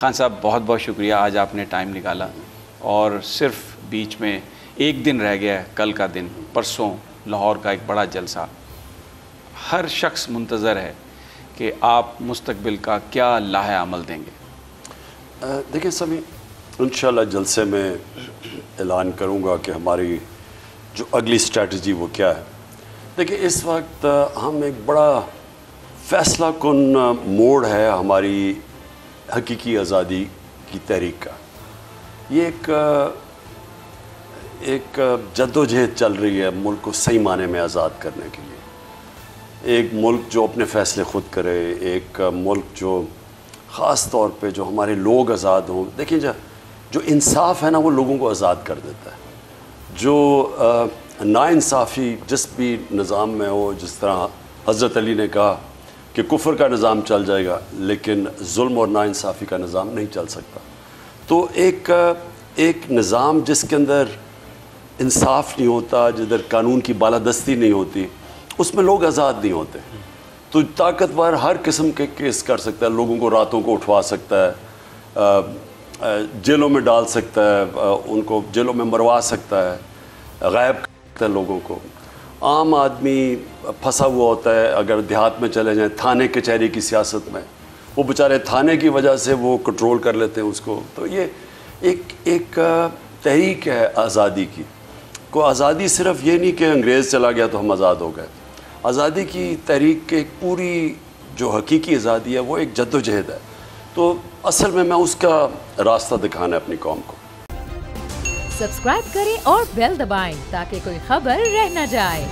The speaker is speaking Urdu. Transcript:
خان صاحب بہت بہت شکریہ، آج آپ نے ٹائم نکالا اور صرف بیچ میں ایک دن رہ گیا ہے، کل کا دن، پرسوں لاہور کا ایک بڑا جلسہ۔ ہر شخص منتظر ہے کہ آپ مستقبل کا کیا لاہے عمل دیں گے؟ دیکھیں سبھی انشاءاللہ جلسے میں اعلان کروں گا کہ ہماری جو اگلی اسٹریٹجی وہ کیا ہے۔ دیکھیں اس وقت ہم ایک بڑا فیصلہ کن موڑ ہے ہماری حقیقی آزادی کی تحریک کا۔ یہ ایک جدوجہد چل رہی ہے ملک کو صحیح معنی میں آزاد کرنے کے لیے، ایک ملک جو اپنے فیصلے خود کرے، ایک ملک جو خاص طور پہ جو ہمارے لوگ آزاد ہوں۔ دیکھیں جو انصاف ہے نا وہ لوگوں کو آزاد کر دیتا ہے۔ جو ناانصافی جس بھی نظام میں ہو، جس طرح حضرت علی نے کہا کہ کفر کا نظام چل جائے گا لیکن ظلم اور ناانصافی کا نظام نہیں چل سکتا۔ تو ایک نظام جس کے اندر انصاف نہیں ہوتا، جدھر قانون کی بالادستی نہیں ہوتی، اس میں لوگ آزاد نہیں ہوتے۔ تو طاقتور ہر قسم کے کیس کر سکتا ہے، لوگوں کو راتوں کو اٹھوا سکتا ہے، جیلوں میں ڈال سکتا ہے، ان کو جیلوں میں مروا سکتا ہے، غائب کر سکتا ہے لوگوں کو۔ عام آدمی پھنسا ہوا ہوتا ہے، اگر دیہات میں چلے جائیں تھانے کچہری کی سیاست میں، وہ بیچارے تھانے کی وجہ سے وہ کنٹرول کر لیتے ہیں اس کو۔ تو یہ ایک تحریک ہے آزادی کی۔ کو آزادی صرف یہ نہیں کہ انگریز چلا گیا تو ہم آزاد ہو گئے۔ آزادی کی تحریک کے ایک پوری جو حقیقی آزادی ہے وہ ایک جدوجہد ہے۔ تو اصل میں اس کا راستہ دکھانا ہے اپنی قوم کو۔ سبسکرائب کریں اور بیل دبائیں تاکہ کوئی خبر رہ نہ جائے۔